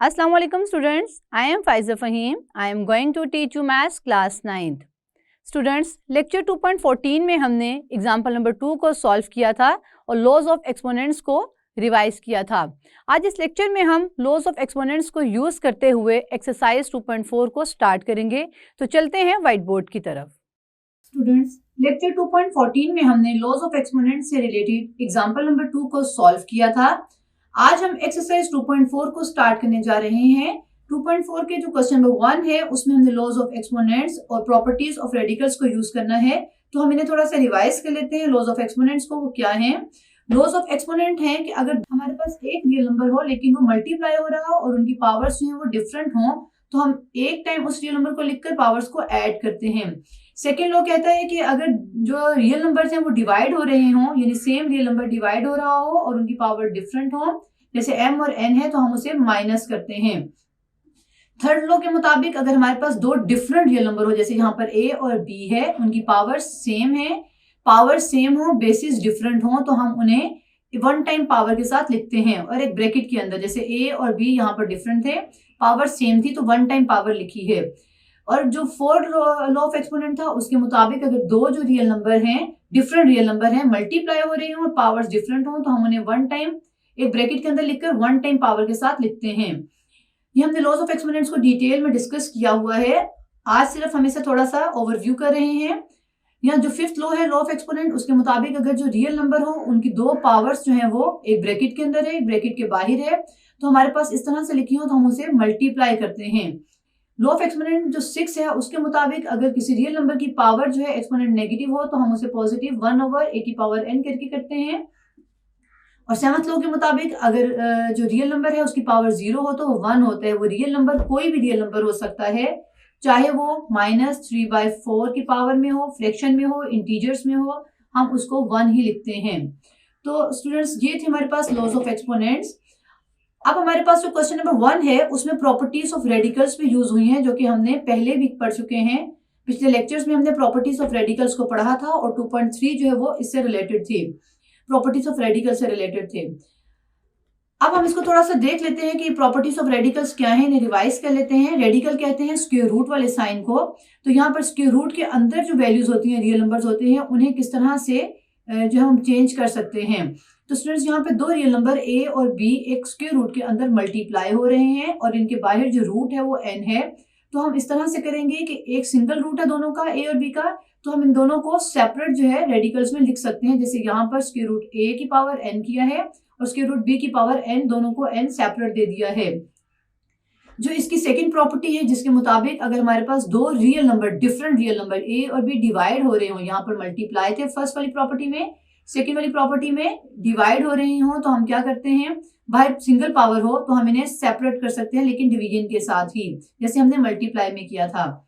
Assalamu alaikum students, I am Faiza Fahim. I am going to teach you maths class 9th. Students lecture 2.14 में हमने example number 2 को solve किया था और laws of exponents को revise किया था। आज इस लेक्चर में हम लॉज ऑफ एक्सपोनेंट्स को यूज करते हुए एक्सरसाइज 2.4 को स्टार्ट करेंगे। तो चलते हैं व्हाइट बोर्ड की तरफ। स्टूडेंट्स लेक्चर 2.14 में हमने लॉज ऑफ एक्सपोनेंट्स से रिलेटेड एग्जाम्पल नंबर 2 को सॉल्व किया था। आज हम एक्सरसाइज 2.4 को स्टार्ट करने जा रहे हैं। 2.4 के जो क्वेश्चन नंबर 1 है उसमें हमने लॉज ऑफ एक्सपोनेंट्स और प्रॉपर्टीज ऑफ रेडिकल्स को यूज करना है। तो हम इन्हें थोड़ा सा रिवाइज कर लेते हैं। लॉज ऑफ एक्सपोनेंट्स को वो क्या है? लॉज ऑफ एक्सपोनेंट है कि अगर हमारे पास एक रियल नंबर हो लेकिन वो मल्टीप्लाई हो रहा हो और उनकी पावर्स जो है वो डिफरेंट हो, तो हम एक टाइम उस रियल नंबर को लिखकर पावर्स को ऐड करते हैं। सेकेंड लॉ कहता है कि अगर जो रियल नंबर्स हैं वो डिवाइड हो रहे हों, यानी सेम रियल नंबर डिवाइड हो रहा हो और उनकी पावर डिफरेंट हो, जैसे m और n है तो हम उसे माइनस करते हैं। थर्ड लॉ के मुताबिक अगर हमारे पास दो डिफरेंट रियल नंबर हो, जैसे यहाँ पर a और b है, उनकी पावर सेम है, पावर सेम हो, बेसिस डिफरेंट हो, तो हम उन्हें वन टाइम पावर के साथ लिखते हैं और एक ब्रैकेट के अंदर, जैसे a और b यहाँ पर डिफरेंट थे, पावर सेम थी तो वन टाइम पावर लिखी है। और जो फोर्थ लॉ ऑफ एक्सपोनेंट था उसके मुताबिक अगर दो जो रियल नंबर हैं, डिफरेंट रियल नंबर हैं, मल्टीप्लाई हो रही हो और पावर्स डिफरेंट हो, तो हम उन्हें वन टाइम एक ब्रैकेट के अंदर लिखकर वन टाइम पावर के साथ लिखते हैं। ये हमने लॉज ऑफ एक्सपोनेंट्स को डिटेल में डिस्कस किया हुआ है। आज सिर्फ हम इसे थोड़ा सा ओवरव्यू कर रहे हैं। यहाँ जो फिफ्थ लॉ है लॉ ऑफ एक्सपोनेंट, उसके मुताबिक अगर जो रियल नंबर हो उनकी दो पावर्स जो है वो एक ब्रैकेट के अंदर है, एक ब्रैकेट के बाहर है, तो हमारे पास इस तरह से लिखी हो तो हम उसे मल्टीप्लाई करते हैं। लॉ ऑफ एक्सपोनेंट जो 6 है उसके मुताबिक अगर किसी रियल नंबर की पावर जो है एक्सपोनेंट नेगेटिव हो तो हम उसे पॉजिटिव 1/a की पावर n करके करते हैं। और सेवंथ लॉ के मुताबिक अगर जो रियल नंबर है उसकी पावर 0 हो तो वो 1 होता है। वो रियल नंबर कोई भी रियल नंबर हो सकता है, चाहे वो -3/4 की पावर में हो, फ्रैक्शन में हो, इंटीजर्स में हो, हम उसको 1 ही लिखते हैं। तो स्टूडेंट्स ये थे हमारे पास लॉज ऑफ एक्सपोनेंट्स। अब हमारे पास जो क्वेश्चन नंबर 1 है उसमें प्रॉपर्टीज ऑफ रेडिकल्स भी यूज हुई हैं, जो कि हमने पहले भी पढ़ चुके हैं। पिछले लेक्चर्स में हमने प्रॉपर्टीज ऑफ रेडिकल्स को पढ़ा था और 2.3 जो है वो इससे रिलेटेड थी, प्रॉपर्टीज ऑफ रेडिकल से रिलेटेड थे। अब हम इसको थोड़ा सा देख लेते हैं कि प्रॉपर्टीज ऑफ रेडिकल्स क्या है, इन्हें रिवाइज कर लेते हैं। रेडिकल कहते हैं स्क्वायर रूट वाले साइन को। तो यहाँ पर स्क्वायर रूट के अंदर जो वैल्यूज होती हैं, रियल नंबर्स होते हैं, उन्हें किस तरह से जो हम चेंज कर सकते हैं। तो स्टूडेंट्स यहाँ पे दो रियल नंबर a और b एक स्क्वायर रूट के अंदर मल्टीप्लाई हो रहे हैं और इनके बाहर जो रूट है वो n है। तो हम इस तरह से करेंगे कि एक सिंगल रूट है दोनों का, a और b का, तो हम इन दोनों को सेपरेट जो है रेडिकल्स में लिख सकते हैं। जैसे यहाँ पर स्क्वायर रूट a की पावर n किया है और स्क्वायर रूट b की पावर n, दोनों को n सेपरेट दे दिया है। जो इसकी सेकंड प्रॉपर्टी है जिसके मुताबिक अगर हमारे पास दो real number, different real number a और b डिवाइड हो रहे हो, यहाँ पर मल्टीप्लाई थे फर्स्ट वाली प्रॉपर्टी में, सेकंड वाली प्रॉपर्टी में डिवाइड हो रही हो, तो हम क्या करते हैं, बाहर सिंगल पावर हो तो हम इन्हें सेपरेट कर सकते हैं, लेकिन डिवीजन के साथ ही, जैसे हमने मल्टीप्लाई में किया था।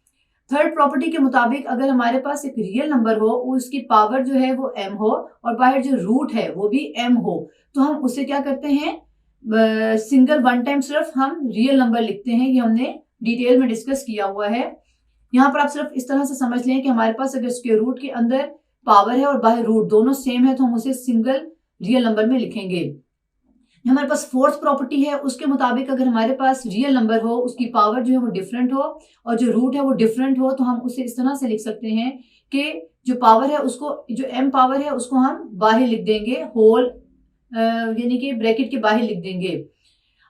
थर्ड प्रॉपर्टी के मुताबिक अगर हमारे पास एक रियल नंबर हो, उसकी पावर जो है वो m हो और बाहर जो रूट है वो भी m हो, तो हम उसे क्या करते हैं, सिंगल वन टाइम सिर्फ हम रियल नंबर लिखते हैं। ये हमने डिटेल में डिस्कस किया हुआ है। यहाँ पर आप सिर्फ इस तरह से समझ लें कि हमारे पास अगर स्क्वायर रूट के अंदर पावर है और बाहर रूट दोनों सेम है तो हम उसे सिंगल रियल नंबर में लिखेंगे। हमारे पास फोर्थ प्रॉपर्टी है, उसके मुताबिक अगर हमारे पास रियल नंबर हो, उसकी पावर जो है वो डिफरेंट हो और जो रूट है वो डिफरेंट हो, तो हम उसे इस तरह से लिख सकते हैं कि जो पावर है उसको, जो m पावर है उसको हम बाहर लिख देंगे, होल यानी कि ब्रैकेट के बाहर लिख देंगे।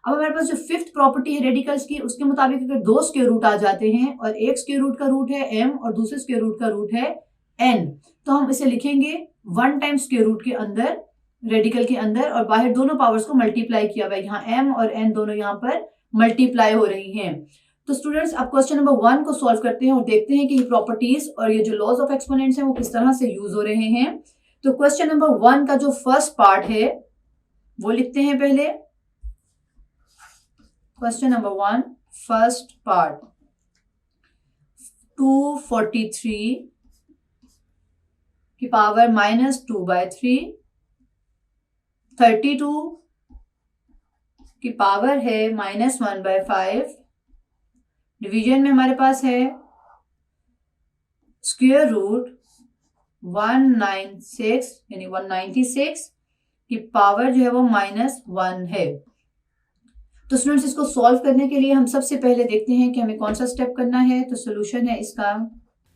अब हमारे पास जो फिफ्थ प्रॉपर्टी है रेडिकल्स की, उसके मुताबिक अगर दो स्क्वायर रूट आ जाते हैं और एक स्क्वायर रूट का रूट है m और दूसरे स्क्वायर रूट का रूट है n, तो हम इसे लिखेंगे वन टाइम स्क्वायर रूट के अंदर, रेडिकल के अंदर, और बाहर दोनों पावर्स को मल्टीप्लाई किया हुआ है। यहाँ m और n दोनों यहाँ पर मल्टीप्लाई हो रही हैं। तो स्टूडेंट्स अब क्वेश्चन नंबर 1 को सॉल्व करते हैं और देखते हैं कि ये प्रॉपर्टीज और ये जो लॉज ऑफ एक्सपोनेंट्स हैं वो किस तरह से यूज हो रहे हैं। तो क्वेश्चन नंबर 1 का जो फर्स्ट पार्ट है वो लिखते हैं पहले। क्वेश्चन नंबर 1 फर्स्ट पार्ट, 243 की पावर -2/3, 32 की पावर है -1/5, डिवीजन में हमारे पास है स्क्वायर रूट 196 यानी 196 की पावर जो है वो -1 है। तो स्टूडेंट्स इसको सॉल्व करने के लिए हम सबसे पहले देखते हैं कि हमें कौन सा स्टेप करना है। तो सोल्यूशन है इसका,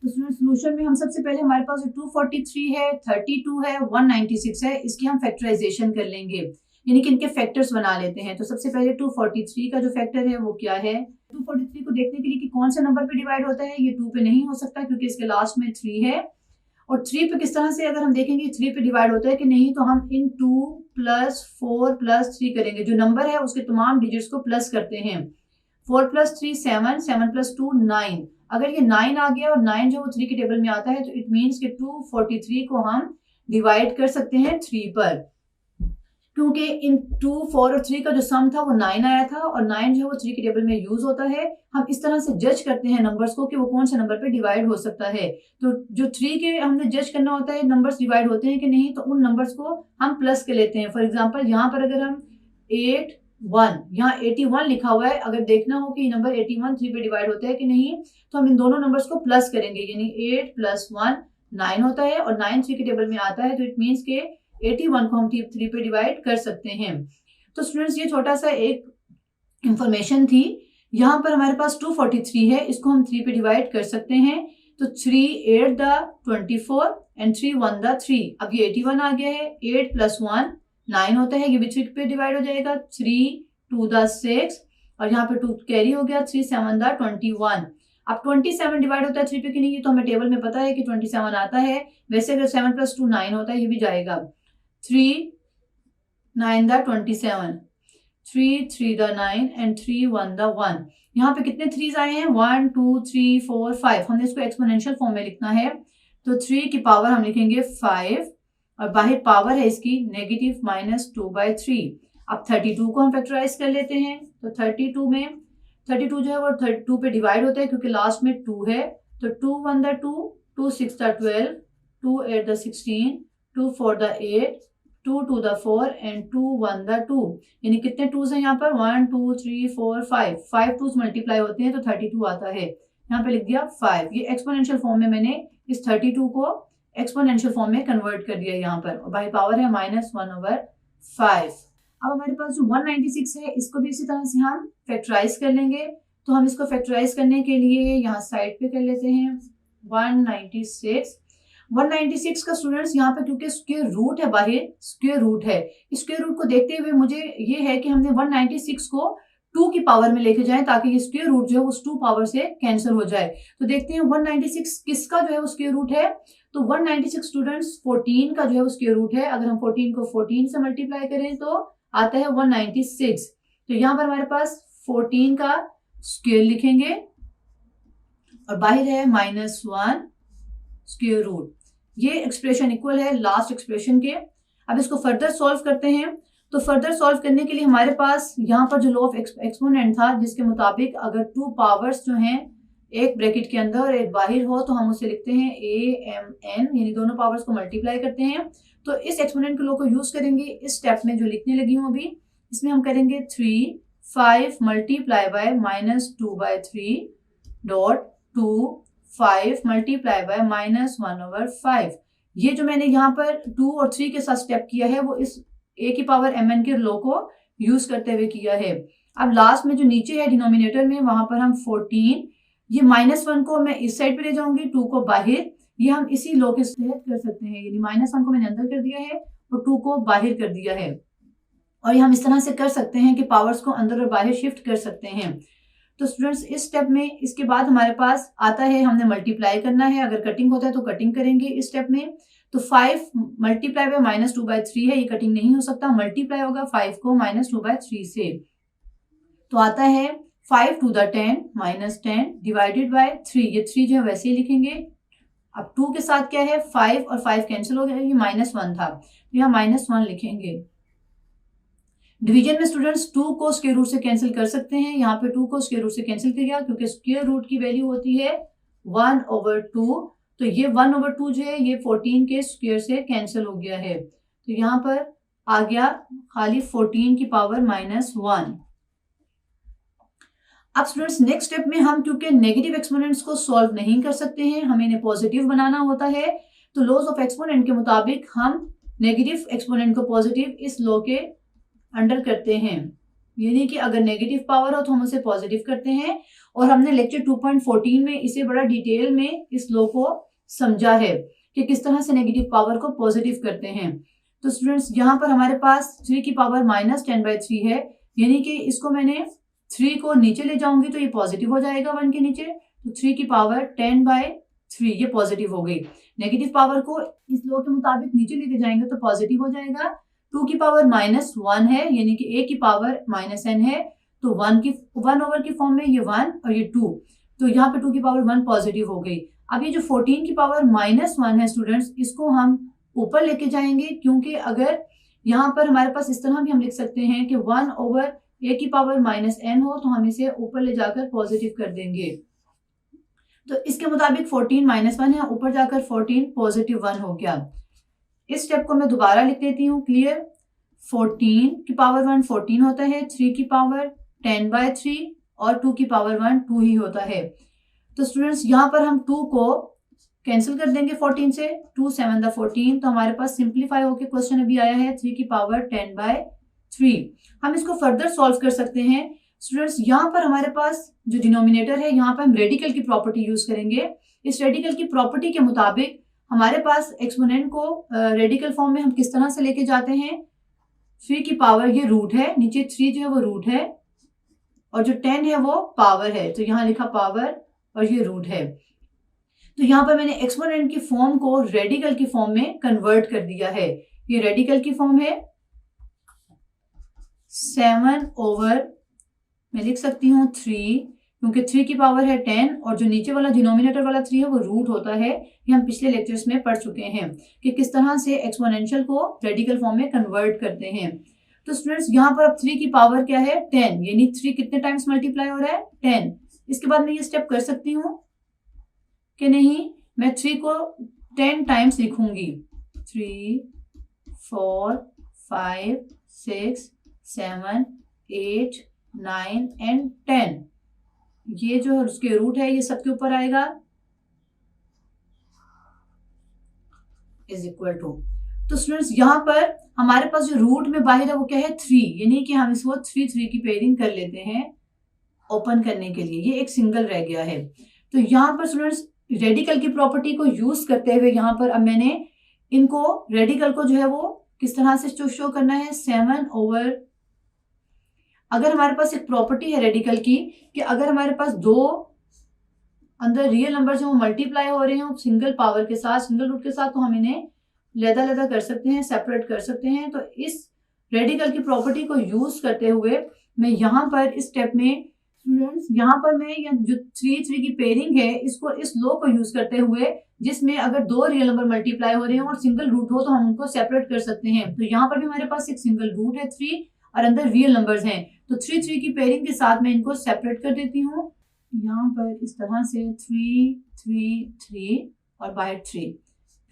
तो स्टूडेंट्स सोल्यूशन में हम सबसे पहले हमारे पास 243 है, 32 है, 196 है, इसकी हम फैक्टराइजेशन कर लेंगे, यानी कि इनके फैक्टर्स बना लेते हैं। तो सबसे पहले 243 का जो फैक्टर है वो क्या है, 243 को देखने के लिए कि कौन से नंबर पे डिवाइड होता है, ये 2 पे नहीं हो सकता क्योंकि इसके लास्ट में 3 है। और 3 पे किस तरह से अगर हम देखेंगे 3 पे डिवाइड होता है कि नहीं, तो हम इन 2 + 4 + 3 करेंगे, जो नंबर है उसके तमाम डिजिट्स को प्लस करते हैं। 4 + 3 7, 7 + 2 9। अगर ये 9 आ गया और 9 जो वो 3 के टेबल में आता है, तो इट मीन्स कि 243 को हम डिवाइड कर सकते हैं 3 पर, क्योंकि इन 2, 4 और 3 का जो सम था वो 9 आया था, और 9 जो है वो 3 के टेबल में यूज होता है। हम इस तरह से जज करते हैं नंबर्स को कि वो कौन से नंबर पे डिवाइड हो सकता है। तो जो 3 के हमने जज करना होता है नंबर्स डिवाइड होते हैं कि नहीं, तो उन नंबर्स को हम प्लस के लेते हैं। फॉर एग्जाम्पल यहाँ पर अगर हम 8 1, यहाँ 81 लिखा हुआ है, अगर देखना हो कि ये नंबर 81 3 पे डिवाइड होता है कि नहीं, तो हम इन दोनों नंबर्स को प्लस करेंगे, यानी 8 + 1 9 होता है, और 9 3 के टेबल में आता है, तो इट मीन्स के 81 को हम 3 पे डिवाइड कर सकते हैं। तो स्टूडेंट्स ये छोटा सा एक इंफॉर्मेशन थी। यहाँ पर हमारे पास 243 है, इसको हम 3 पे डिवाइड कर सकते हैं। तो 3 8 द 24 एंड 3 1 द 3। अब ये 81 आ गया है, 8 + 1 9 होता है, ये भी 3 पे डिवाइड हो जाएगा। 3 2 द 6, और यहाँ पे 2 कैरी हो गया, 3 7 द 21। अब 27 डिवाइड होता है 3 पे कि नहीं, तो हमें टेबल में पता है कि 27 आता है। वैसे अगर 7 + 2 9 होता है, ये भी जाएगा। 3 9 द 27, 3 3 द 9 एंड 3 1 द 1। यहाँ पे कितने 3s आए हैं, 1 2 3 4 5। हमने इसको एक्सपोनेंशियल फॉर्म में लिखना है, तो 3 की पावर हम लिखेंगे 5, और बाहर पावर है इसकी नेगेटिव -2/3। अब 32 को हम फैक्टराइज कर लेते हैं। तो 32 में 32 जो है वो 2 पे डिवाइड होता है क्योंकि लास्ट में 2 है। तो 2 1 the 2, 2 6 the 12, 2 8 the 16, 2 4 the 8, 2 2 the 4 and 2 1 the 2। यानी कितने 2s हैं यहाँ पर, 1 2 3 4 5। 5 2s मल्टीप्लाई होते हैं तो 32 आता है। यहाँ पे लिख दिया 5। ये एक्सपोनेंशियल फॉर्म में मैंने इस 32 को एक्सपोनेंशियल फॉर्म में कन्वर्ट कर दिया यहाँ पर, और बाई पावर है -1/5। अब हमारे पास जो 196 है, इसको भी इसी तरह से हम फैक्टराइज कर लेंगे। तो हम इसको फैक्टराइज करने के लिए यहाँ साइड पे कर लेते हैं 196। 196 का स्टूडेंट्स यहाँ पे क्योंकि स्क्वायर रूट है, बाहर स्क्वायर रूट है, स्क्वायर रूट को देखते हुए मुझे ये है कि हमने 196 को 2 की पावर में लेके जाएं ताकि ये स्क्वायर रूट जो है उस 2 पावर से कैंसिल हो जाए। तो देखते हैं 196 किसका जो है वो स्क्वायर रूट है। तो 196 स्टूडेंट्स 14 का जो है वो स्क्वायर रूट है। अगर हम 14 को 14 से मल्टीप्लाई करें तो आता है 196। तो यहाँ पर हमारे पास 14 का स्क्वायर लिखेंगे, और बाहर है -1 स्क्वायर रूट। ये एक्सप्रेशन इक्वल है लास्ट एक्सप्रेशन के। अब इसको फर्दर सॉल्व करते हैं। तो फर्दर सॉल्व करने के लिए हमारे पास यहाँ पर जो लॉ ऑफ एक्सपोनेंट था, जिसके मुताबिक अगर 2 पावर्स जो हैं एक ब्रैकेट के अंदर और एक बाहर हो, तो हम उसे लिखते हैं AMN, यानी दोनों पावर्स को मल्टीप्लाई करते हैं। तो इस एक्सपोनेंट के लॉ को यूज करेंगे इस स्टेप में जो लिखने लगी हूँ अभी। इसमें हम करेंगे 3 5 multiply by -2/3 dot 2 5 multiply by -1/5। ये जो मैंने यहाँ पर 2 और 3 के साथ स्टेप किया है वो इस a की पावर mn के लॉ को यूज करते हुए किया है। अब लास्ट में जो नीचे है डिनोमिनेटर में, वहां पर हम 14, ये -1 को मैं इस साइड पे ले जाऊंगी, 2 को बाहर, ये हम इसी लॉ के तहत कर सकते हैं। यानी -1 को मैंने अंदर कर दिया है और 2 को बाहर कर दिया है, और ये हम इस तरह से कर सकते हैं कि पावर्स को अंदर और बाहर शिफ्ट कर सकते हैं। तो स्टूडेंट्स इस स्टेप में, इसके बाद हमारे पास आता है हमने मल्टीप्लाई करना है। अगर कटिंग होता है तो कटिंग करेंगे इस स्टेप में। तो 5 मल्टीप्लाई बाय -2/3 है, ये कटिंग नहीं हो सकता, मल्टीप्लाई होगा 5 को -2/3 से। तो आता है 5 2 द 10 -10 डिवाइडेड बाय 3। ये 3 जो है वैसे ही लिखेंगे। अब 2 के साथ क्या है, 5 और 5 कैंसिल हो गया, ये -1 था, तो यहाँ -1 लिखेंगे। डिवीजन में स्टूडेंट्स 2 को स्क्वायर रूट से कैंसिल कर सकते हैं। यहाँ पे 2 को स्क्वायर रूट से कैंसिल किया क्योंकि स्क्वायर रूट की वैल्यू होती है 1/2। तो ये 1/2 जो है ये 14 के स्क्वायर से कैंसिल हो गया है। तो यहाँ पर आ गया खाली 14 की पावर -1। अब स्टूडेंट्स नेक्स्ट स्टेप में हम क्योंकि नेगेटिव एक्सपोनेंट्स को सॉल्व नहीं कर सकते हैं, हमें इन्हें पॉजिटिव बनाना होता है। तो लॉज ऑफ एक्सपोनेंट के मुताबिक हम नेगेटिव एक्सपोनेंट को पॉजिटिव इस लॉ के अंडर करते हैं। यानी कि अगर नेगेटिव पावर हो तो हम उसे पॉजिटिव करते हैं। और हमने लेक्चर 2.14 में इसे बड़ा डिटेल में इस लॉ को समझा है कि किस तरह से नेगेटिव पावर को पॉजिटिव करते हैं। तो स्टूडेंट्स यहाँ पर हमारे पास 3 की पावर -10/3 है, यानी कि इसको मैंने 3 को नीचे ले जाऊंगी तो ये पॉजिटिव हो जाएगा 1 के नीचे, तो 3 की पावर 10/3 ये पॉजिटिव हो गई। नेगेटिव पावर को इस लॉ के मुताबिक नीचे लेके जाएंगे तो पॉजिटिव हो जाएगा। 2 की पावर -1 है, यानी कि a की पावर -n है, तो 1 ओवर की फॉर्म में ये 1 और ये 2, तो यहाँ पे 2 की पावर 1 पॉजिटिव हो गई। अब ये जो 14 की पावर -1 है स्टूडेंट्स, इसको हम ऊपर लेके जाएंगे, क्योंकि अगर यहाँ पर हमारे पास इस तरह भी हम लिख सकते हैं कि 1 ओवर a की पावर -n हो तो हम इसे ऊपर ले जाकर पॉजिटिव कर देंगे। तो इसके मुताबिक 14 -1 है, ऊपर जाकर 14 पॉजिटिव 1 हो गया। इस स्टेप को मैं दोबारा लिख देती हूँ, क्लियर। 14 की पावर 1 14 होता है, 3 की पावर 10/3 और 2 की पावर 1 2 ही होता है। तो स्टूडेंट्स यहाँ पर हम 2 को कैंसिल कर देंगे 14 से, 2 7 दा 14, तो हमारे पास सिंप्लीफाई होकर क्वेश्चन अभी आया है 3 की पावर 10/3। हम इसको फर्दर सॉल्व कर सकते हैं स्टूडेंट्स। यहाँ पर हमारे पास जो डिनोमिनेटर है, यहाँ पर हम रेडिकल की प्रॉपर्टी यूज करेंगे। इस रेडिकल की प्रॉपर्टी के मुताबिक हमारे पास एक्सपोनेंट को रेडिकल फॉर्म में हम किस तरह से लेके जाते हैं, 3 की पावर ये रूट है, नीचे 3 जो है वो रूट है और जो 10 है वो पावर है, तो यहाँ लिखा पावर और ये रूट है। तो यहाँ पर मैंने एक्सपोनेंट की फॉर्म को रेडिकल की फॉर्म में कन्वर्ट कर दिया है। ये रेडिकल की फॉर्म है 7 ओवर, मैं लिख सकती हूँ 3, क्योंकि 3 की पावर है 10 और जो नीचे वाला डिनोमिनेटर वाला 3 है वो रूट होता है। ये हम पिछले लेक्चर्स में पढ़ चुके हैं कि किस तरह से एक्सपोनेंशियल को रेडिकल फॉर्म में कन्वर्ट करते हैं। तो स्टूडेंट्स यहाँ पर अब 3 की पावर क्या है 10, यानी 3 कितने टाइम्स मल्टीप्लाई हो रहा है 10। इसके बाद मैं ये स्टेप कर सकती हूँ कि नहीं, मैं 3 को 10 टाइम्स लिखूंगी, 3 4 5 6 7 8 9 एंड 10। ये जो उसके रूट है ये सबके ऊपर आएगा, इज इक्वल टू। तो स्टूडेंट्स यहाँ पर हमारे पास जो रूट में बाहर है वो क्या है 3, यानी कि हम इसको 3 की पेयरिंग कर लेते हैं ओपन करने के लिए, ये एक सिंगल रह गया है। तो यहाँ पर स्टूडेंट्स रेडिकल की प्रॉपर्टी को यूज करते हुए यहाँ पर अब मैंने इनको रेडिकल को जो है वो किस तरह से शो करना है 7 ओवर। अगर हमारे पास एक प्रॉपर्टी है रेडिकल की कि अगर हमारे पास दो अंदर रियल नंबर जो मल्टीप्लाई हो रहे हैं सिंगल पावर के साथ, सिंगल रूट के साथ, तो हम इन्हें लैदा कर सकते हैं, सेपरेट कर सकते हैं। तो इस रेडिकल की प्रॉपर्टी को यूज करते हुए मैं यहाँ पर इस स्टेप में स्टूडेंट्स यहाँ पर मैं जो 3 की पेयरिंग है इसको इस लॉ को यूज करते हुए, जिसमें अगर दो रियल नंबर मल्टीप्लाई हो रहे हैं और सिंगल रूट हो तो हम उनको सेपरेट कर सकते हैं। तो यहाँ पर भी हमारे पास एक सिंगल रूट है 3 और अंदर रियल नंबर्स हैं, तो 3 की पेयरिंग के साथ मैं इनको सेपरेट कर देती हूँ यहाँ पर इस तरह से 3 3 3 और बाहर 3।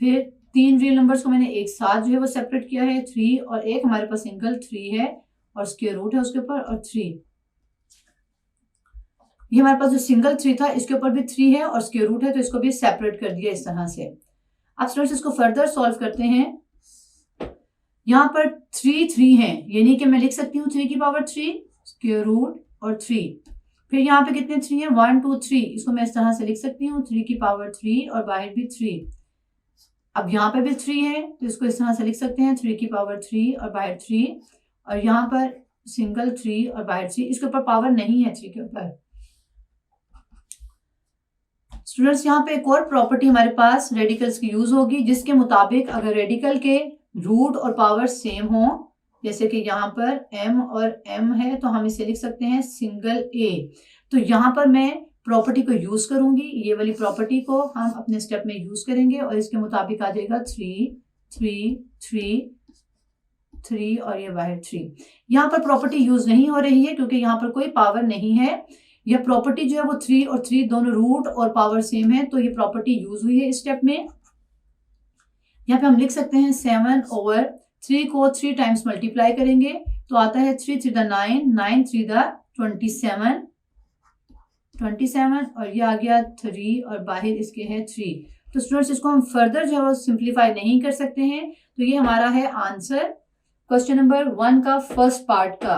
फिर 3 रियल नंबर्स को मैंने एक साथ जो है वो सेपरेट किया है 3 और एक हमारे पास सिंगल 3 है और स्क्वायर रूट है उसके ऊपर और 3। ये हमारे पास जो सिंगल 3 था इसके ऊपर भी 3 है और स्क्वायर रूट है, तो इसको भी सेपरेट कर दिया इस तरह से। अब स्टूडेंट्स इसको फर्दर सॉल्व करते हैं। यहाँ पर 3 है, यानी कि मैं लिख सकती हूँ 3 की पावर 3 स्क्वायर रूट और 3। फिर यहाँ पे कितने 3 है 1 2 3, इसको मैं इस तरह से लिख सकती हूँ 3 की पावर 3 और बाहर भी 3। अब यहाँ पे भी 3 है तो इसको इस तरह से लिख सकते हैं 3 की पावर 3 और बाहर 3, और यहाँ पर सिंगल 3 और बाहर 3, इसके ऊपर पावर नहीं है 3 के ऊपर। स्टूडेंट्स यहाँ पे एक और प्रॉपर्टी हमारे पास रेडिकल्स की यूज होगी, जिसके मुताबिक अगर रेडिकल के रूट और पावर सेम हो, जैसे कि यहाँ पर m और m है तो हम इसे लिख सकते हैं सिंगल a। तो यहाँ पर मैं प्रॉपर्टी को यूज करूंगी, ये वाली प्रॉपर्टी को हम अपने स्टेप में यूज करेंगे और इसके मुताबिक आ जाएगा 3 3 3 3 और ये बाहर 3। यहाँ पर प्रॉपर्टी यूज नहीं हो रही है क्योंकि यहाँ पर कोई पावर नहीं है। यह प्रॉपर्टी जो है वो 3 और 3 दोनों रूट और पावर सेम है, तो ये प्रॉपर्टी यूज हुई है इस स्टेप में। यहाँ पे हम लिख सकते हैं 7 ओवर 3 को 3 टाइम्स मल्टीप्लाई करेंगे तो आता है 3 3 9 9 3 27 और ये आ गया 3 और बाहर इसके है 3। तो स्टूडेंट्स इसको हम फर्दर जो है वो सिंप्लीफाई नहीं कर सकते हैं। तो ये हमारा है आंसर क्वेश्चन नंबर 1 का फर्स्ट पार्ट का।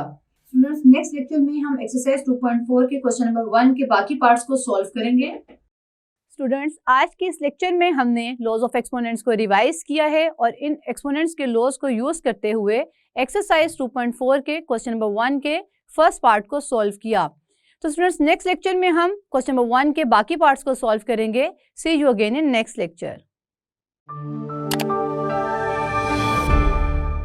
स्टूडेंट्स नेक्स्ट लेक्चर में हम एक्सरसाइज 2.4 के क्वेश्चन नंबर 1 के बाकी पार्ट्स को सॉल्व करेंगे। स्टूडेंट्स आज के इस लेक्चर में हमने लॉज ऑफ एक्सपोनेंट्स को रिवाइज किया है और इन एक्सपोनेंट्स के लॉज को यूज करते हुए एक्सरसाइज 2.4 के क्वेश्चन नंबर 1 के फर्स्ट पार्ट को सॉल्व किया। तो स्टूडेंट्स नेक्स्ट लेक्चर में हम क्वेश्चन नंबर 1 के बाकी पार्ट्स को सॉल्व करेंगे। See you again in next lecture.